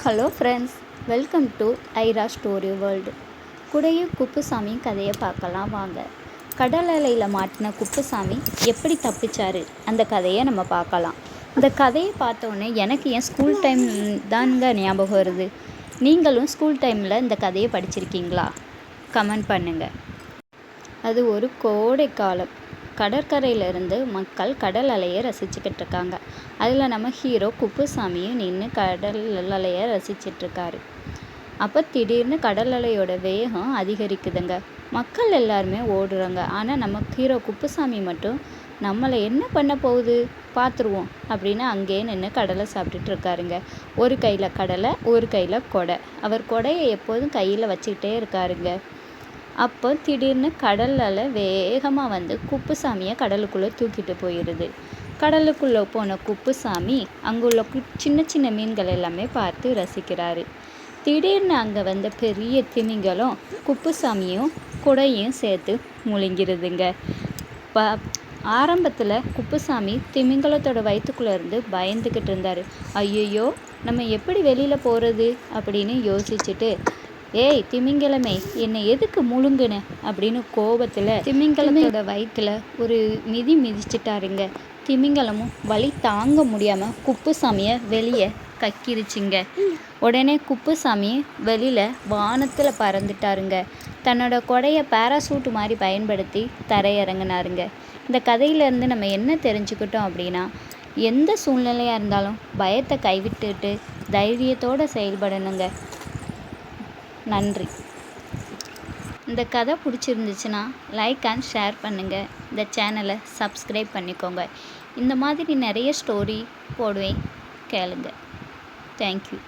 Hello friends, welcome to Aira story world. குடையும் குப்புசாமி கதையை பார்க்கலாம் வாங்க. கடல் அலையில் மாட்டின குப்புசாமி எப்படி தப்பிச்சாரு அந்த கதையை நம்ம பார்க்கலாம். இந்த கதையை பார்த்தோன்னே எனக்கு என் ஸ்கூல் டைம் தாங்க ஞாபகம் வருது. நீங்களும் ஸ்கூல் டைமில் இந்த கதையை படிச்சிருக்கீங்களா? கமெண்ட் பண்ணுங்கள். அது ஒரு கோடை காலம். கடற்கரையிலேருந்து மக்கள் கடல் அலையை ரசிச்சுக்கிட்டு இருக்காங்க. அதில் நம்ம ஹீரோ குப்புசாமியும் நின்று கடல் அலையை ரசிச்சிட்ருக்காரு. அப்போ திடீர்னு கடல் அலையோட வேகம் அதிகரிக்குதுங்க. மக்கள் எல்லாருமே ஓடுறாங்க. ஆனால் நம்ம ஹீரோ குப்புசாமி மட்டும் நம்மளை என்ன பண்ண போகுது பார்த்துருவோம் அப்படின்னு அங்கேயே நின்று கடலை சாப்பிட்டுட்டு இருக்காருங்க. ஒரு கையில் கடலை, ஒரு கையில் கொடை. அவர் கொடையை எப்போதும் கையில் வச்சுக்கிட்டே இருக்காருங்க. அப்போ திடீர்னு கடல் அலை வேகமாக வந்து குப்புசாமியை கடலுக்குள்ளே தூக்கிட்டு போயிடுது. கடலுக்குள்ளே போன குப்புசாமி அங்குள்ள சின்ன சின்ன மீன்கள் எல்லாமே பார்த்து ரசிக்கிறாரு. திடீர்னு அங்கே வந்த பெரிய திமிங்கலம் குப்புசாமியும் குடையும் சேர்த்து முழுங்கிருதுங்க. ஆரம்பத்தில் குப்புசாமி திமிங்கலத்தோட வயிற்றுக்குள்ளே இருந்து பயந்துக்கிட்டு இருந்தார். ஐயோ, நம்ம எப்படி வெளியில் போகிறது அப்படின்னு யோசிச்சுட்டு, ஏய் திமிங்கலமே, என்னை எதுக்கு முழுங்குன அப்படின்னு கோபத்தில் திமிங்கலத்தோட வயிற்றுல ஒரு மிதிச்சிட்டாருங்க. திமிங்கலமும் வலி தாங்க முடியாமல் குப்புசாமியை வெளியே கக்கிருச்சுங்க. உடனே குப்புசாமி வெளியில் வானத்தில் பறந்துட்டாருங்க. தன்னோட கொடையை பேராசூட் மாதிரி பயன்படுத்தி தரையிறங்கினாருங்க. இந்த கதையிலேருந்து நம்ம என்ன தெரிஞ்சுக்கிட்டோம் அப்படின்னா, எந்த சூழ்நிலையாக இருந்தாலும் பயத்தை கைவிட்டுட்டு தைரியத்தோடு செயல்படணுங்க. நன்றி. இந்த கதை பிடிச்சிருந்துச்சுன்னா லைக் அண்ட் ஷேர் பண்ணுங்கள். இந்த சேனலை சப்ஸ்கிரைப் பண்ணிக்கோங்க. இந்த மாதிரி நிறைய ஸ்டோரி போடுவேன், கேளுங்க. தேங்க்யூ.